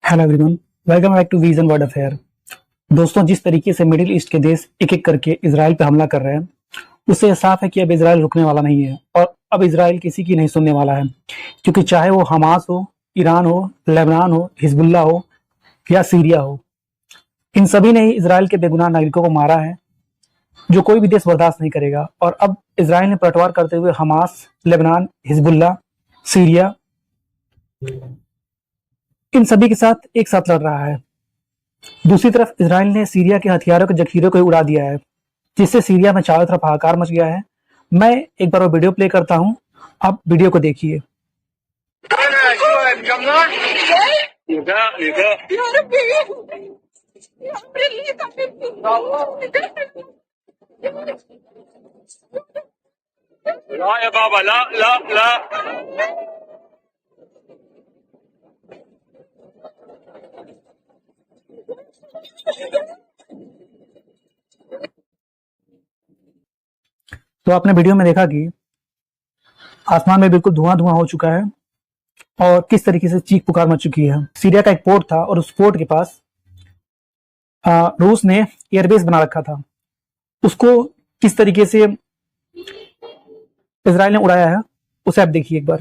Hello everyone, welcome back to vision world affair. दोस्तों, जिस तरीके से मिडिल ईस्ट के देश एक एक करके इजराइल पे हमला कर रहे हैं, उससे साफ है कि अब इजराइल रुकने वाला नहीं है और अब इजराइल किसी की नहीं सुनने वाला है। क्योंकि चाहे वो हमास हो, ईरान हो, लेबनान हो, हिजबुल्लाह हो या सीरिया हो, इन सभी ने ही इजराइल के बेगुनाह नागरिकों को मारा है, जो कोई भी देश बर्दाश्त नहीं करेगा। और अब इजराइल ने पलटवार करते हुए हमास, लेबनान, हिजबुल्लाह, सीरिया, इन सभी के साथ एक साथ लड़ रहा है। दूसरी तरफ इजराइल ने सीरिया के हथियारों के जखीरों को उड़ा दिया है, जिससे सीरिया में चारों तरफ हाहाकार मच गया है। मैं एक बार वो वीडियो प्ले करता हूं, आप वीडियो को देखिए। ला या बाबा, ला ला ला। तो आपने वीडियो में देखा कि आसमान में बिल्कुल धुआं धुआं हो चुका है और किस तरीके से चीख पुकार मच चुकी है। सीरिया का एक पोर्ट था और उस पोर्ट के पास रूस ने एयरबेस बना रखा था। उसको किस तरीके से इजराइल ने उड़ाया है, उसे आप देखिए एक बार।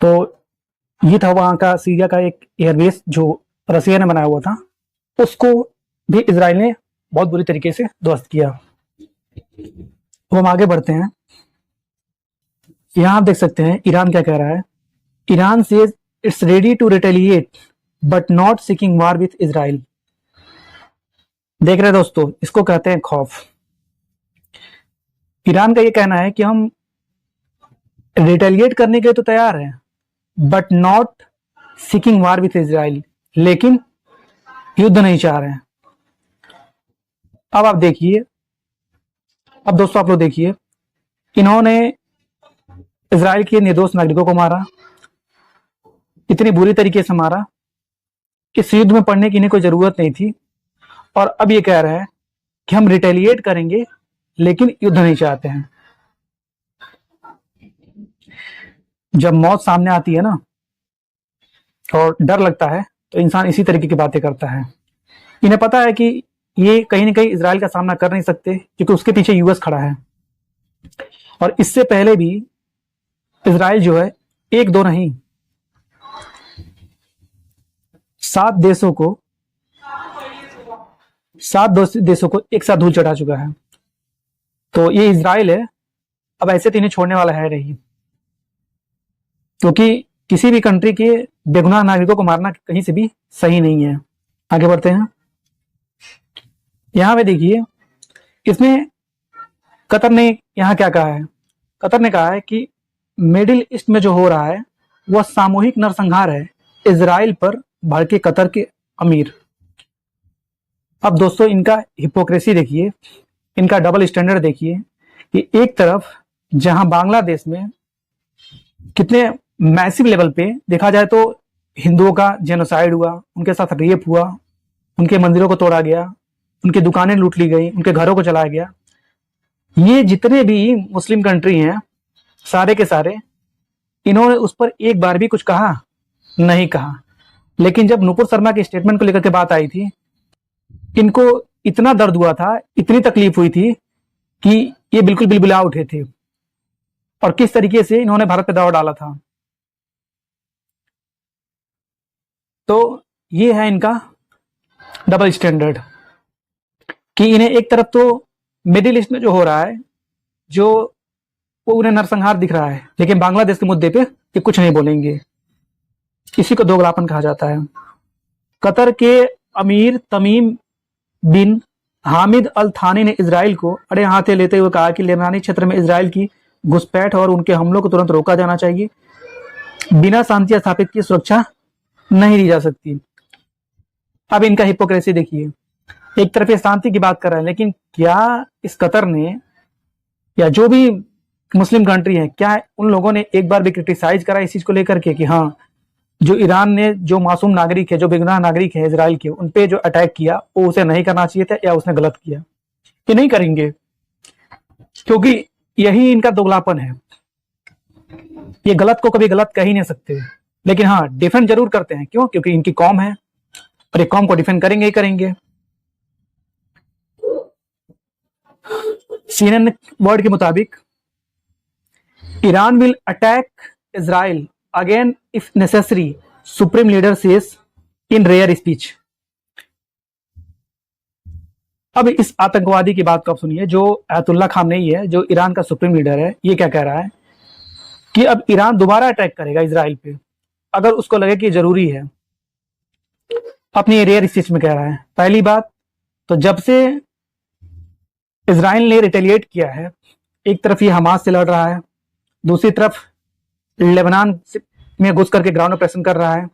तो ये था वहां का सीरिया का एक एयरबेस जो रसिया ने बनाया हुआ था, उसको भी इजराइल ने बहुत बुरी तरीके से ध्वस्त किया। तो हम आगे बढ़ते हैं। यहां आप देख सकते हैं ईरान क्या कह रहा है। Iran says it's ready to retaliate but not seeking war with Israel. देख रहे हैं दोस्तों, इसको कहते हैं खौफ। ईरान का ये कहना है कि हम रिटेलिएट करने के लिए तो तैयार हैं, but not seeking war with Israel, लेकिन युद्ध नहीं चाह रहे हैं। अब आप देखिए, अब दोस्तों आप लोग देखिए, इन्होंने इजराइल के निर्दोष नागरिकों को मारा, इतनी बुरी तरीके से मारा, इस युद्ध में पड़ने की इन्हें कोई जरूरत नहीं थी। और अब ये कह रहे हैं कि हम रिटेलिएट करेंगे लेकिन युद्ध नहीं चाहते हैं। जब मौत सामने आती है ना और डर लगता है, तो इंसान इसी तरीके की बातें करता है। इन्हें पता है कि ये कहीं ना कहीं इजराइल का सामना कर नहीं सकते, क्योंकि उसके पीछे यूएस खड़ा है। और इससे पहले भी इजराइल जो है, एक दो नहीं, 7 देशों को एक साथ धूल चढ़ा चुका है। तो ये इजराइल है, अब ऐसे तो इन्हें छोड़ने वाला है नहीं, क्योंकि किसी भी कंट्री के बेगुनाह नागरिकों को मारना कहीं से भी सही नहीं है। आगे बढ़ते हैं। यहां पे देखिए, इसमें कतर ने यहां क्या कहा है। कतर ने कहा है कि मिडिल ईस्ट में जो हो रहा है वह सामूहिक नरसंहार है इजराइल पर भड़के कतर के अमीर। अब दोस्तों, इनका हिपोक्रेसी देखिए, इनका डबल स्टैंडर्ड देखिए कि एक तरफ जहां बांग्लादेश में कितने मैसिव लेवल पे देखा जाए तो हिंदुओं का जेनोसाइड हुआ, उनके साथ रेप हुआ, उनके मंदिरों को तोड़ा गया, उनकी दुकानें लूट ली गई, उनके घरों को चलाया गया। ये जितने भी मुस्लिम कंट्री हैं, सारे के सारे, इन्होंने उस पर एक बार भी कुछ कहा नहीं कहा। लेकिन जब नुपुर शर्मा के स्टेटमेंट को लेकर के बात आई थी, इनको इतना दर्द हुआ था, इतनी तकलीफ हुई थी कि ये बिल्कुल बिलबिला उठे थे। और किस तरीके से इन्होंने भारत पे दबाव डाला था। तो ये है इनका डबल स्टैंडर्ड कि इन्हें एक तरफ तो मिडिल ईस्ट में जो हो रहा है, जो वो उन्हें नरसंहार दिख रहा है, लेकिन बांग्लादेश के मुद्दे पे ये कुछ नहीं बोलेंगे। इसी को दोगलापन कहा जाता है। कतर के अमीर तमीम बिन हामिद अल थानी ने इजराइल को अड़े हाथे लेते हुए कहा कि लेबनानी क्षेत्र में इजराइल की घुसपैठ और उनके हमलों को तुरंत रोका जाना चाहिए। बिना शांति स्थापित की सुरक्षा नहीं दी जा सकती। अब इनका हिपोक्रेसी देखिए, एक तरफ ये शांति की बात कर रहे हैं, लेकिन क्या इस कतर ने या जो भी मुस्लिम कंट्री है, क्या उन लोगों ने एक बार भी क्रिटिसाइज करा इस चीज को लेकर के कि हाँ, जो ईरान ने जो मासूम नागरिक है, जो बेगुनाह नागरिक है इजराइल के, उन पे जो अटैक किया वो उसे नहीं करना चाहिए था या उसने गलत किया? ये नहीं करेंगे, क्योंकि यही इनका दोगलापन है। ये गलत को कभी गलत कह ही नहीं सकते, लेकिन हाँ डिफेंड जरूर करते हैं। क्यों? क्योंकि इनकी कौम है और एक कौम को डिफेंड करेंगे ही करेंगे। सीएनएन वर्ड के मुताबिक Iran will attack Israel again if necessary, supreme leader says in rare speech. अब इस आतंकवादी की बात को आप सुनिए, जो अयतुल्ला खामनेई है, जो ईरान का सुप्रीम लीडर है, ये क्या कह रहा है कि अब ईरान दोबारा अटैक करेगा इजराइल पे अगर उसको लगे कि जरूरी है। अपनी रेयर स्पीच में कह रहा है। पहली बात तो जब से इजराइल ने रिटेलिएट किया है, एक तरफ ये हमास से लड़ रहा है, दूसरी तरफ लेबनान में घुस करके ग्राउंड ऑपरेशन कर रहा है,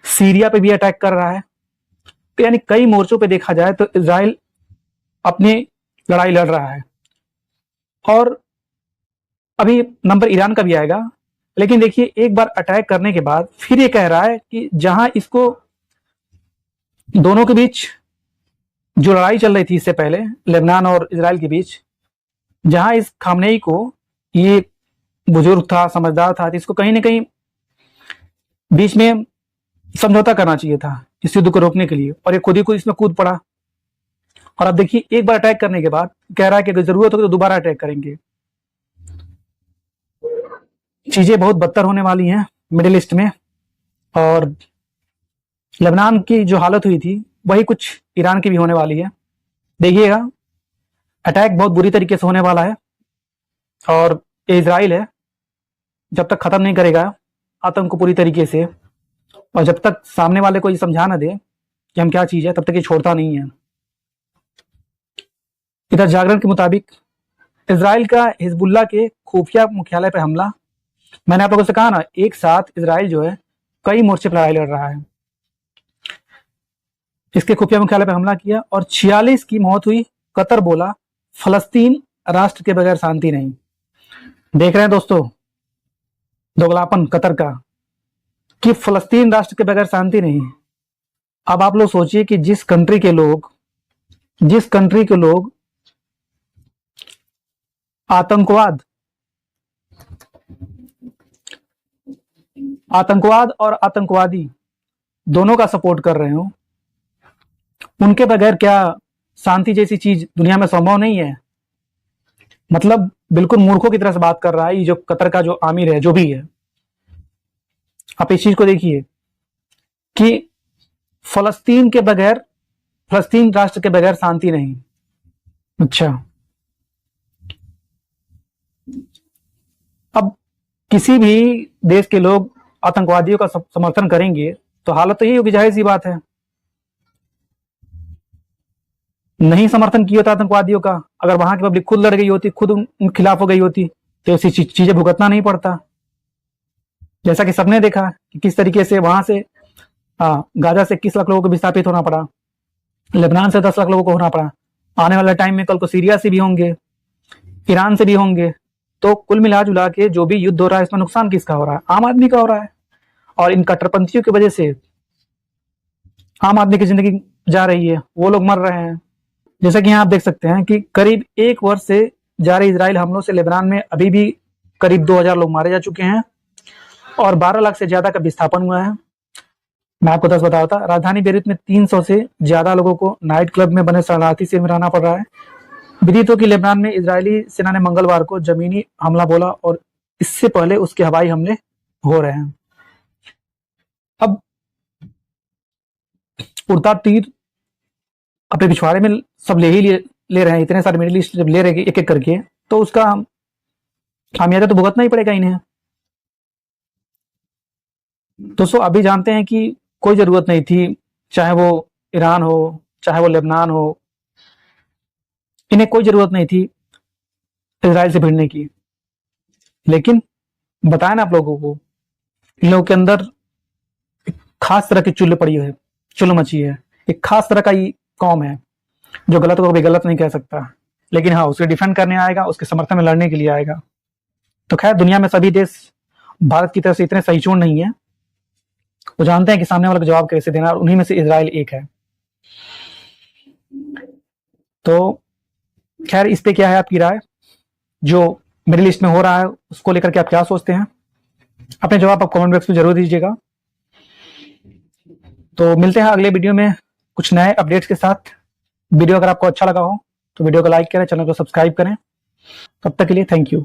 सीरिया पे भी अटैक कर रहा है, तो यानी कई मोर्चों पे देखा जाए तो इजराइल अपनी लड़ाई लड़ रहा है। और अभी नंबर ईरान का भी आएगा, लेकिन देखिए एक बार अटैक करने के बाद फिर ये कह रहा है कि जहां इसको दोनों के बीच जो लड़ाई चल रही थी इससे पहले लेबनान और इजराइल के बीच, जहां इस खामनेई को, ये बुजुर्ग था, समझदार था, तो इसको कहीं ना कहीं बीच में समझौता करना चाहिए था इस युद्ध को रोकने के लिए, और ये खुद ही खुद इसमें कूद पड़ा। और अब देखिए एक बार अटैक करने के बाद कह रहा है कि अगर जरूरत हो तो दोबारा अटैक करेंगे। चीजें बहुत बदतर होने वाली हैं मिडिल ईस्ट में, और लेबनान की जो हालत हुई थी वही कुछ ईरान की भी होने वाली है। देखिएगा अटैक बहुत बुरी तरीके से होने वाला है, और ये इजराइल है जब तक खत्म नहीं करेगा आतंक को पूरी तरीके से, और जब तक सामने वाले को ये समझा ना दे कि हम क्या चीज है, तब तक ये छोड़ता नहीं है। इधर जागरण के मुताबिक इजराइल का हिजबुल्ला के खुफिया मुख्यालय पर हमला। मैंने आप लोगों से कहा ना, एक साथ इजराइल जो है कई मोर्चे पर लड़ाई लड़ रहा है। इसके खुफिया मुख्यालय पर हमला किया और 46 की मौत हुई। कतर बोला फलस्तीन राष्ट्र के बगैर शांति नहीं। देख रहे हैं दोस्तों दोगलापन कतर का, कि फलस्तीन राष्ट्र के बगैर शांति नहीं। अब आप लोग सोचिए कि जिस कंट्री के लोग आतंकवाद और आतंकवादी दोनों का सपोर्ट कर रहे हो, उनके बगैर क्या शांति जैसी चीज दुनिया में संभव नहीं है? मतलब बिल्कुल मूर्खों की तरह से बात कर रहा है ये जो कतर का जो आमिर है, जो भी है। आप इस चीज को देखिए कि फलस्तीन राष्ट्र के बगैर शांति नहीं। अच्छा, अब किसी भी देश के लोग आतंकवादियों का समर्थन करेंगे तो हालत तो यही होगी, जाहिर सी बात है। नहीं समर्थन किया होता आतंकवादियों का, अगर वहां की पब्लिक खुद लड़ गई होती, खुद उनके खिलाफ हो गई होती, तो ऐसी चीजें भुगतना नहीं पड़ता। जैसा कि सबने देखा कि किस तरीके से वहां से गाजा से 21 लाख लोगों को विस्थापित होना पड़ा, लेबनान से 10 लाख लोगों को होना पड़ा, आने वाले टाइम में कल को सीरिया से भी होंगे, ईरान से भी होंगे। तो कुल मिला जुला के जो भी युद्ध हो रहा है इसमें नुकसान किसका हो रहा है? आम आदमी का हो रहा है। और इन कट्टरपंथियों की वजह से आम आदमी की जिंदगी जा रही है, वो लोग मर रहे हैं। जैसा कि यहाँ आप देख सकते हैं कि करीब 1 वर्ष से जारी इजराइल हमलों से लेबनान में अभी भी करीब 2000 लोग मारे जा चुके हैं और 12 लाख से ज्यादा का विस्थापन हुआ है। मैं आपको 10 बता था, राजधानी बेरूत में 300 से ज्यादा लोगों को नाइट क्लब में बने शरणार्थी शिविर में रहना पड़ रहा है। विदित हो कि लेबनान में इजरायली सेना ने मंगलवार को जमीनी हमला बोला और इससे पहले उसके हवाई हमले हो रहे हैं। अब उड़ता तीर अपने पिछवाड़े में सब ले रहे हैं, इतने सारे मिडिल ईस्ट जब ले रहे हैं एक एक करके, तो उसका खामियाजा तो भुगतना ही पड़ेगा इन्हें। दोस्तों अभी जानते हैं कि कोई जरूरत नहीं थी, चाहे वो ईरान हो चाहे वो लेबनान हो, इन्हें कोई जरूरत नहीं थी इजराइल से भिड़ने की। लेकिन बताया ना आप लोगों को, इन लोगों के अंदर एक खास तरह की चुल्ल मची है, एक खास तरह का ये कौम है जो गलत को कभी गलत नहीं कह सकता, लेकिन हाँ उसके डिफेंड करने आएगा, उसके समर्थन में लड़ने के लिए आएगा। तो खैर दुनिया में सभी देश भारत की तरफ से इतने सहीचूर नहीं है, वो जानते हैं कि सामने वाले को जवाब कैसे देना, और उन्हीं में से इजराइल एक है। तो खैर इस पे क्या है आपकी राय, जो मिडिल ईस्ट में हो रहा है उसको लेकर के आप क्या सोचते हैं? अपने जवाब आप कमेंट बॉक्स में जरूर दीजिएगा। तो मिलते हैं अगले वीडियो में कुछ नए अपडेट्स के साथ। वीडियो अगर आपको अच्छा लगा हो तो वीडियो को लाइक करें, चैनल को सब्सक्राइब करें। तब तक के लिए थैंक यू।